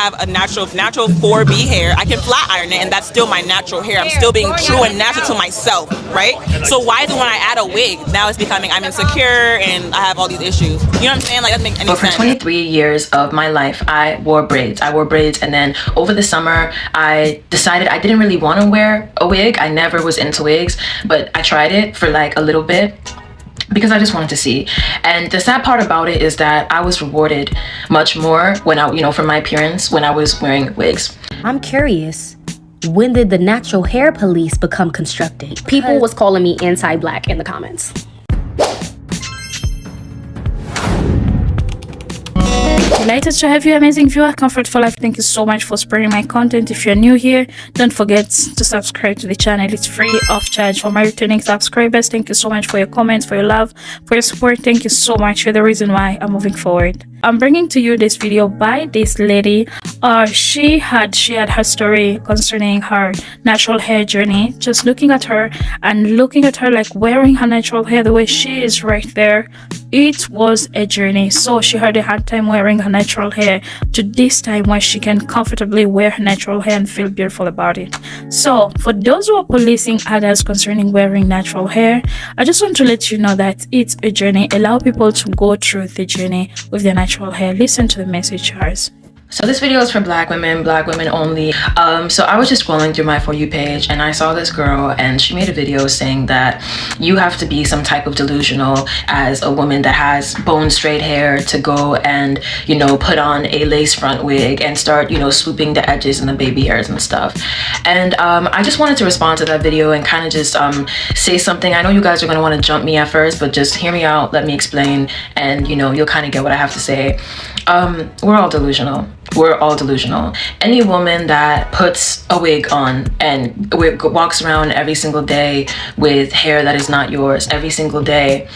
have a natural 4B hair. I can flat iron it, and that's still my natural hair. I'm still being true and natural to myself, right? So why do when I add a wig, now it's becoming I'm insecure and I have all these issues? You know what I'm saying? Like, that doesn't make any sense. But for 23 years of my life, I wore braids. And then over the summer, I decided I didn't really want to wear a wig. I never was into wigs, but I tried it for like a little bit because I just wanted to see. And the sad part about it is that I was rewarded much more when for my appearance when I was wearing wigs. I'm curious, when did the natural hair police become constructed? People was calling me anti-black in the comments. Delighted to have you, amazing viewer. Comfort for Life, thank you so much for spreading my content. If you're new here, don't forget to subscribe to the channel. It's free of charge. For my returning subscribers, thank you so much for your comments, for your love, for your support. Thank you so much. You're the reason why I'm moving forward. I'm bringing to you this video by this lady. She had her story concerning her natural hair journey. Just looking at her like wearing her natural hair the way she is right there, it was a journey. So she had a hard time wearing her natural hair to this time where she can comfortably wear her natural hair and feel beautiful about it. So for those who are policing others concerning wearing natural hair, I just want to let you know that it's a journey. Allow people to go through the journey with their natural hair. Listen to the message, yours. So this video is for black women only. So I was just scrolling through my For You page and I saw this girl and she made a video saying that you have to be some type of delusional as a woman that has bone straight hair to go and, put on a lace front wig and start, swooping the edges and the baby hairs and stuff. And I just wanted to respond to that video and kind of just say something. I know you guys are going to want to jump me at first, but just hear me out, let me explain, and you'll kind of get what I have to say. We're all delusional. We're all delusional. Any woman that puts a wig on and walks around every single day with hair that is not yours every single day,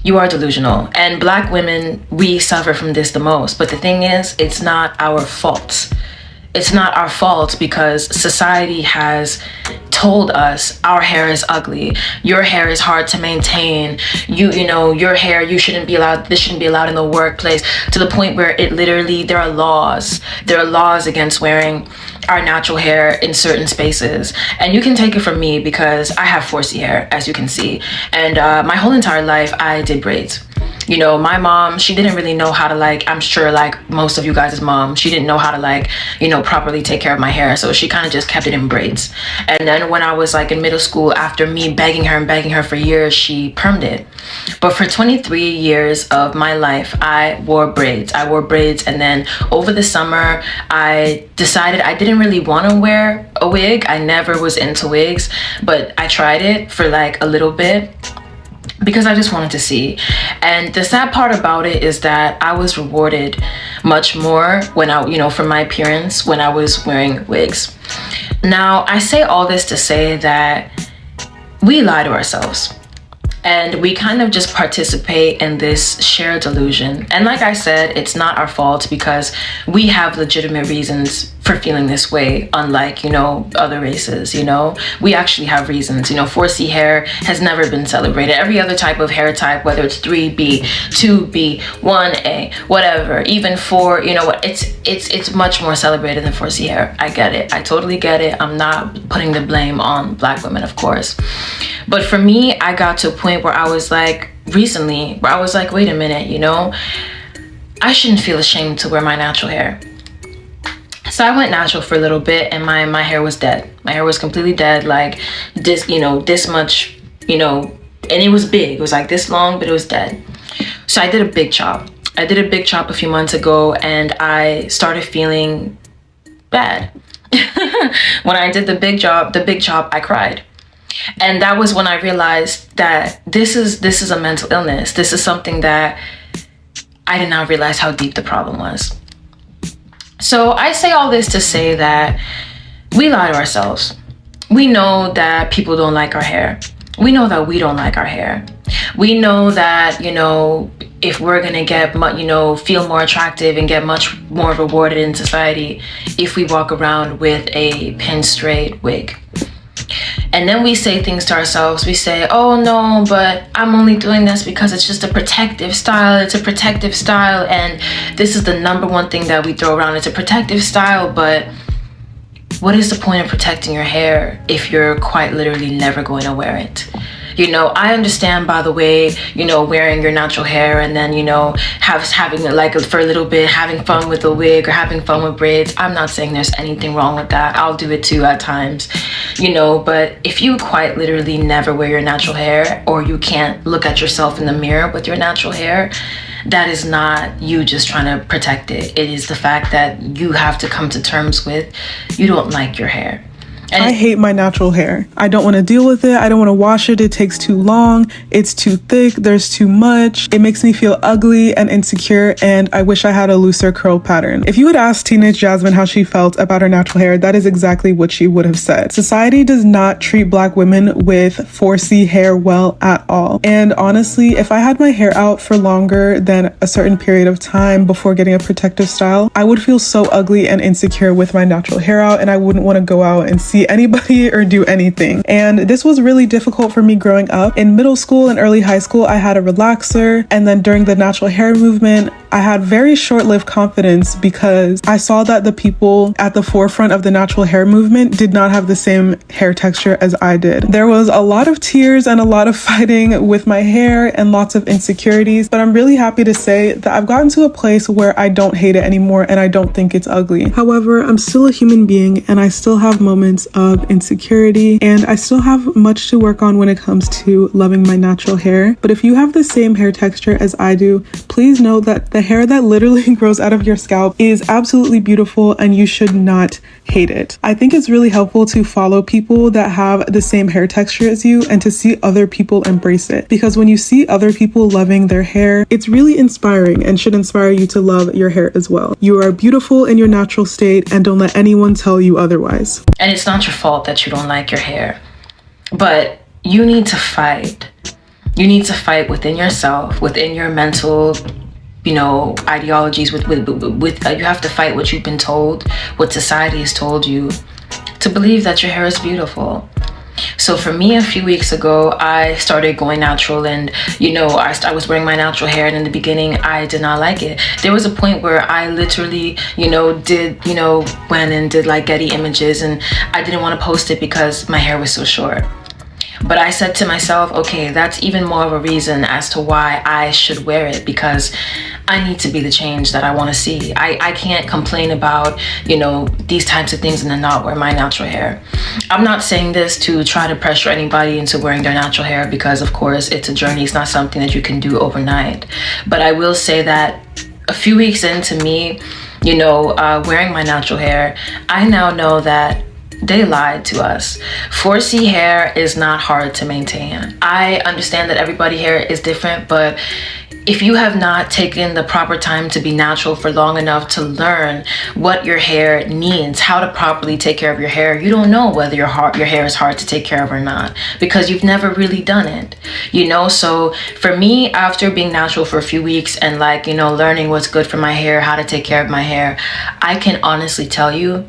you are delusional. And black women, we suffer from this the most. But the thing is, it's not our fault. It's not our fault because society has told us our hair is ugly, your hair is hard to maintain, your hair, this shouldn't be allowed in the workplace, to the point where there are laws against wearing our natural hair in certain spaces. And you can take it from me because I have 4C hair, as you can see, and my whole entire life I did braids. My mom, she didn't really know how to, I'm sure like most of you guys' mom, she didn't know how to properly take care of my hair, so she kind of just kept it in braids. And then when I was in middle school, after me begging her for years, she permed it. But for 23 years of my life, I wore braids, and then over the summer, I decided I didn't really want to wear a wig. I never was into wigs, but I tried it for a little bit because I just wanted to see. And the sad part about it is that I was rewarded much more when for my appearance when I was wearing wigs. Now, I say all this to say that we lie to ourselves. And we kind of just participate in this shared delusion. And like I said, it's not our fault because we have legitimate reasons for feeling this way, unlike, other races, We actually have reasons. 4C hair has never been celebrated. Every other type of hair type, whether it's 3B, 2B, 1A, whatever, even 4, it's much more celebrated than 4C hair. I get it. I totally get it. I'm not putting the blame on black women, of course. But for me, I got to a point where I was recently, wait a minute, I shouldn't feel ashamed to wear my natural hair. So I went natural for a little bit and my hair was dead. My hair was completely dead, this much, and it was big. It was this long, but it was dead. So I did a big chop. A few months ago and I started feeling bad. When I did the big chop, I cried. And that was when I realized that this is a mental illness. This is something that I did not realize how deep the problem was. So I say all this to say that we lie to ourselves. We know that people don't like our hair. We know that we don't like our hair. We know that, if we're gonna get, feel more attractive and get much more rewarded in society if we walk around with a pin straight wig. And then we say things to ourselves. We say, oh no, but I'm only doing this because it's just a protective style. It's a protective style. And this is the number one thing that we throw around. It's a protective style, but what is the point of protecting your hair if you're quite literally never going to wear it? You know, I understand, by the way, you know, wearing your natural hair and then, you know, having it like for a little bit, having fun with a wig or having fun with braids. I'm not saying there's anything wrong with that. I'll do it too at times, you know, but if you quite literally never wear your natural hair, or you can't look at yourself in the mirror with your natural hair, that is not you just trying to protect it. It is the fact that you have to come to terms with you don't like your hair. I hate my natural hair. I don't want to deal with it. I don't want to wash it. It takes too long. It's too thick. There's too much. It makes me feel ugly and insecure, and I wish I had a looser curl pattern. If you would ask teenage Jasmine how she felt about her natural hair, that is exactly what she would have said. Society does not treat Black women with 4C hair well at all. And honestly, if I had my hair out for longer than a certain period of time before getting a protective style, I would feel so ugly and insecure with my natural hair out, and I wouldn't want to go out and see anybody or do anything. And this was really difficult for me growing up. In middle school and early high school, I had a relaxer, and then during the natural hair movement, I had very short-lived confidence because I saw that the people at the forefront of the natural hair movement did not have the same hair texture as I did. There was a lot of tears and a lot of fighting with my hair and lots of insecurities, but I'm really happy to say that I've gotten to a place where I don't hate it anymore and I don't think it's ugly. However, I'm still a human being and I still have moments of insecurity, and I still have much to work on when it comes to loving my natural hair. But if you have the same hair texture as I do, please know that the hair that literally grows out of your scalp is absolutely beautiful and you should not hate it. I think it's really helpful to follow people that have the same hair texture as you and to see other people embrace it, because when you see other people loving their hair, it's really inspiring and should inspire you to love your hair as well. You are beautiful in your natural state, and don't let anyone tell you otherwise. And it's not your fault that you don't like your hair, but you need to fight. You need to fight within yourself, within your mental, you know, ideologies. With you have to fight what you've been told, what society has told you, to believe that your hair is beautiful. So for me, a few weeks ago, I started going natural, and you know, I was wearing my natural hair, and in the beginning I did not like it. There was a point where I literally, went and did like Getty images, and I didn't want to post it because my hair was so short. But I said to myself, okay, that's even more of a reason as to why I should wear it, because I need to be the change that I want to see. I can't complain about, these types of things and then not wear my natural hair. I'm not saying this to try to pressure anybody into wearing their natural hair, because of course it's a journey. It's not something that you can do overnight. But I will say that a few weeks into me, wearing my natural hair, I now know that they lied to us. 4C hair is not hard to maintain. I understand that everybody's hair is different, but if you have not taken the proper time to be natural for long enough to learn what your hair needs, how to properly take care of your hair, you don't know whether your hair is hard to take care of or not, because you've never really done it. So for me, after being natural for a few weeks and learning what's good for my hair, how to take care of my hair, I can honestly tell you,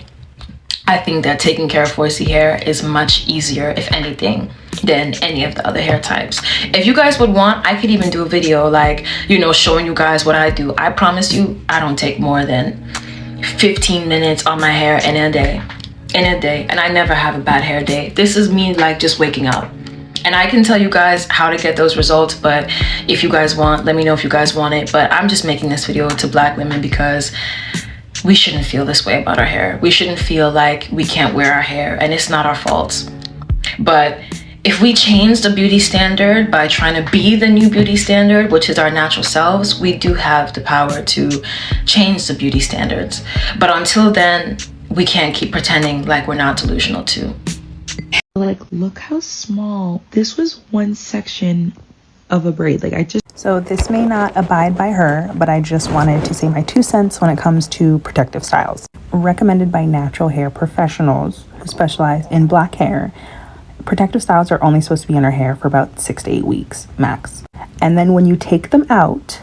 I think that taking care of 4C hair is much easier, if anything, than any of the other hair types. If you guys would want, I could even do a video showing you guys what I do. I promise you, I don't take more than 15 minutes on my hair in a day. And I never have a bad hair day. This is me just waking up. And I can tell you guys how to get those results, but if you guys want, let me know if you guys want it. But I'm just making this video to Black women because we shouldn't feel this way about our hair. We shouldn't feel like we can't wear our hair, and it's not our fault. But if we change the beauty standard by trying to be the new beauty standard, which is our natural selves, we do have the power to change the beauty standards. But until then, we can't keep pretending like we're not delusional too. Look how small. This was one section of a braid. So this may not abide by her, but I just wanted to say my 2 cents when it comes to protective styles. Recommended by natural hair professionals who specialize in Black hair, protective styles are only supposed to be in our hair for about 6 to 8 weeks max. And then when you take them out,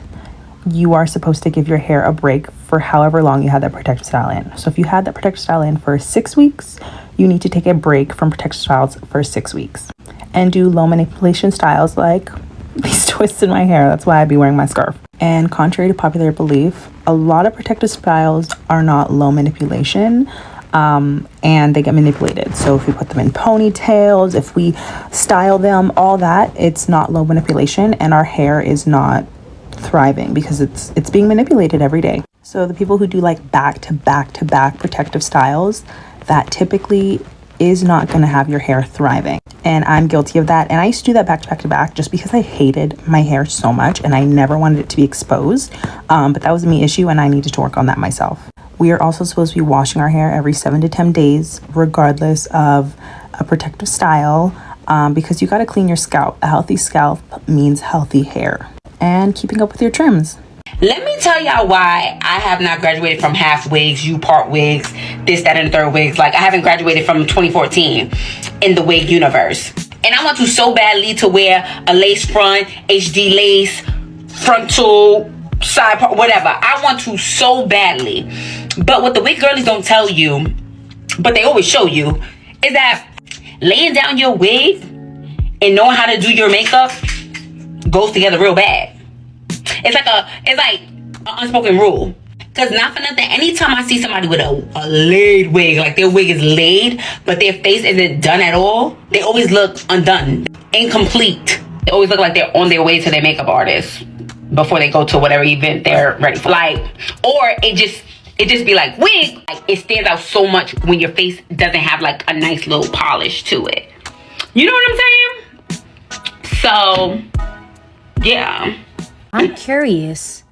you are supposed to give your hair a break for however long you had that protective style in. So if you had that protective style in for 6 weeks, you need to take a break from protective styles for 6 weeks and do low manipulation styles like these twists in my hair. That's why I'd be wearing my scarf. And contrary to popular belief, a lot of protective styles are not low manipulation, and they get manipulated. So if we put them in ponytails, if we style them, all that, it's not low manipulation, and our hair is not thriving because it's being manipulated every day. So the people who do like back to back to back protective styles, that typically is not going to have your hair thriving. And I'm guilty of that. And I used to do that back to back to back just because I hated my hair so much and I never wanted it to be exposed. But that was a me issue and I needed to work on that myself. We are also supposed to be washing our hair every 7 to 10 days, regardless of a protective style, because you got to clean your scalp. A healthy scalp means healthy hair. And keeping up with your trims. Let me tell y'all why I have not graduated from half wigs, part wigs, this, that, and the third wigs. Like, I haven't graduated from 2014 in the wig universe. And I want to so badly to wear a lace front, HD lace, frontal, side part, whatever. I want to so badly. But what the wig girlies don't tell you, but they always show you, is that laying down your wig and knowing how to do your makeup goes together real bad. It's like an unspoken rule. Because not for nothing, anytime I see somebody with a laid wig, like their wig is laid, but their face isn't done at all, they always look undone, incomplete. They always look like they're on their way to their makeup artist before they go to whatever event they're ready for. Like, or it just be like wig. Like, it stands out so much when your face doesn't have like a nice little polish to it. You know what I'm saying? So, yeah. I'm curious,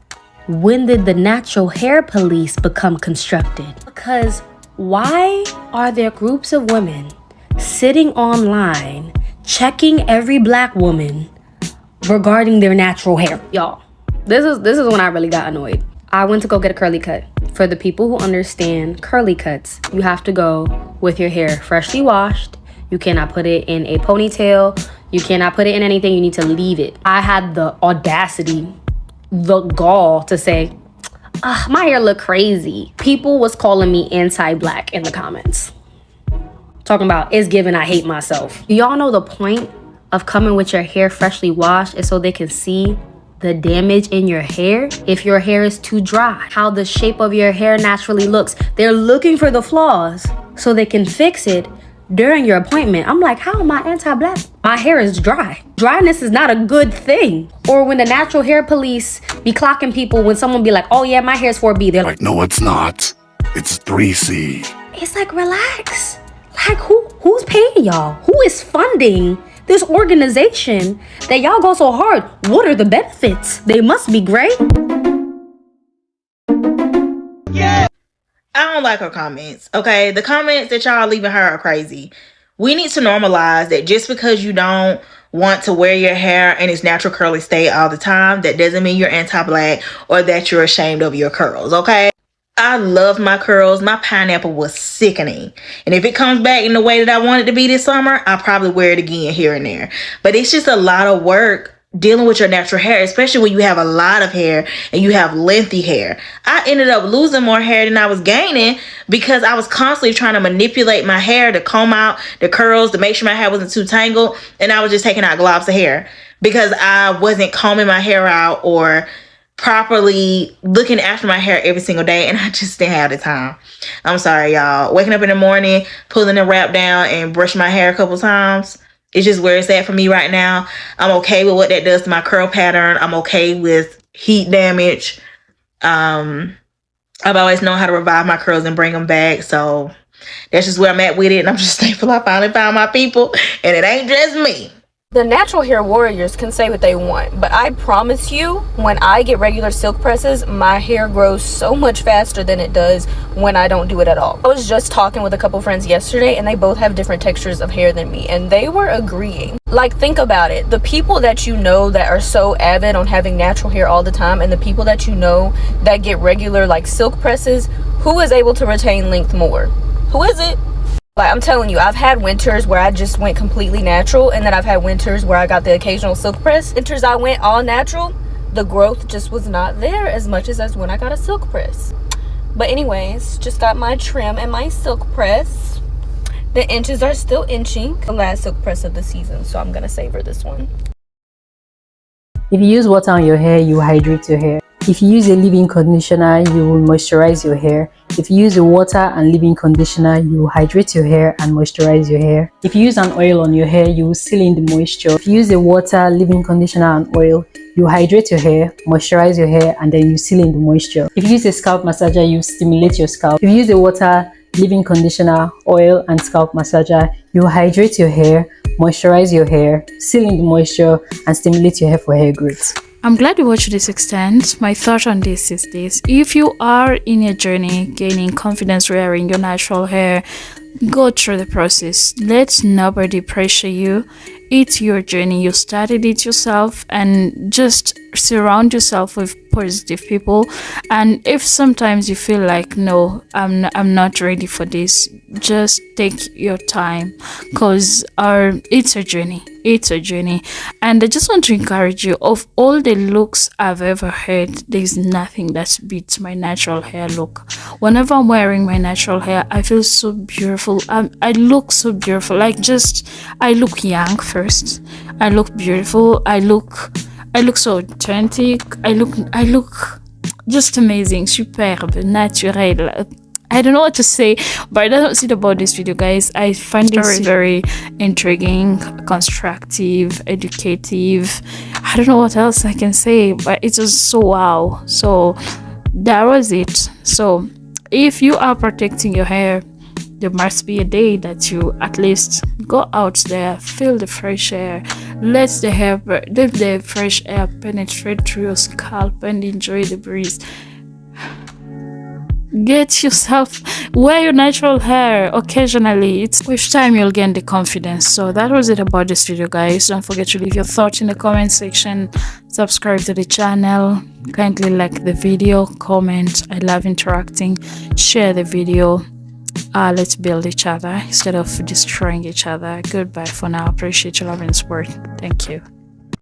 when did the natural hair police become constructed? Because why are there groups of women sitting online checking every black woman regarding their natural hair? Y'all, this is when I really got annoyed. I went to go get a curly cut. For the people who understand curly cuts, you have to go with your hair freshly washed. You cannot put it in a ponytail. You cannot put it in anything. You need to leave it. I had the audacity, the gall to say, my hair look crazy. People was calling me anti-black in the comments. Talking about, it's given I hate myself. Y'all know the point of coming with your hair freshly washed is so they can see the damage in your hair if your hair is too dry, how the shape of your hair naturally looks. They're looking for the flaws so they can fix it during your appointment. I'm like, how am I anti-black? My hair is dry. Dryness is not a good thing. Or when the natural hair police be clocking people, when someone be like, oh yeah, my hair's 4B, they're like, no, it's not. It's 3C. It's like, relax. Like, who's paying y'all? Who is funding this organization that y'all go so hard? What are the benefits? They must be great. I don't like her comments, okay? The comments that y'all leaving her are crazy. We need to normalize that just because you don't want to wear your hair in its natural curly state all the time, that doesn't mean you're anti-black or that you're ashamed of your curls, okay? I love my curls. My pineapple was sickening. And if it comes back in the way that I want it to be this summer, I'll probably wear it again here and there. But it's just a lot of work dealing with your natural hair, especially when you have a lot of hair and you have lengthy hair. I ended up losing more hair than I was gaining because I was constantly trying to manipulate my hair to comb out the curls, to make sure my hair wasn't too tangled. And I was just taking out globs of hair because I wasn't combing my hair out or properly looking after my hair every single day, and I just didn't have the time. I'm sorry, y'all. Waking up in the morning, pulling the wrap down and brushing my hair a couple times, it's just where it's at for me right now. I'm okay with what that does to my curl pattern. I'm okay with heat damage. I've always known how to revive my curls and bring them back, so that's just where I'm at with it, and I'm just thankful I finally found my people, and it ain't just me. The natural hair warriors can say what they want, but I promise you, when I get regular silk presses, my hair grows so much faster than it does when I don't do it at all. I was just talking with a couple friends yesterday, and they both have different textures of hair than me, and they were agreeing. Like, think about it. The people that you know that are so avid on having natural hair all the time, and the people that you know that get regular, like, silk presses, who is able to retain length more? Who is it? Like, I'm telling you, I've had winters where I just went completely natural, and then I've had winters where I got the occasional silk press. Winters I went all natural, the growth just was not there as much as when I got a silk press. But anyways, just got my trim and my silk press. The inches are still inching. The last silk press of the season, so I'm gonna savor this one. If you use water on your hair, you hydrate your hair. If you use a leave-in conditioner, you will moisturize your hair. If you use the water and leave-in conditioner, you will hydrate your hair and moisturize your hair. If you use an oil on your hair, you will seal in the moisture. If you use the water, leave-in conditioner and oil, you hydrate your hair, moisturize your hair, and then you seal in the moisture. If you use a scalp massager, you stimulate your scalp. If you use the water, leave-in conditioner, oil, and scalp massager, you hydrate your hair, moisturize your hair, seal in the moisture, and stimulate your hair for hair growth. I'm glad you watched this extent. My thought on this is this: if you are in a journey gaining confidence wearing your natural hair, go through the process. Let nobody pressure you. It's your journey. You started it yourself, and just surround yourself with positive people. And if sometimes you feel like, no, I'm not ready for this, just take your time, because it's a journey. It's a journey. And I just want to encourage you, of all the looks I've ever had, there's nothing that beats my natural hair look. Whenever I'm wearing my natural hair, I feel so beautiful. I look so beautiful. Like, just, I look young first. I look beautiful. I look so authentic. I look just amazing, superb, natural. I don't know what to say, but that's it about this video, guys. I find this very intriguing, constructive, educative. I don't know what else I can say, but it was so wow. So that was it. So if you are protecting your hair, there must be a day that you at least go out there, feel the fresh air, let the fresh air penetrate through your scalp and enjoy the breeze. Get yourself, wear your natural hair occasionally. It's with time you'll gain the confidence. So that was it about this video, guys. Don't forget to leave your thoughts in the comment section, subscribe to the channel, kindly like the video, comment. I love interacting. Share the video. Let's build each other instead of destroying each other. Goodbye for now. Appreciate your love and support. Thank you.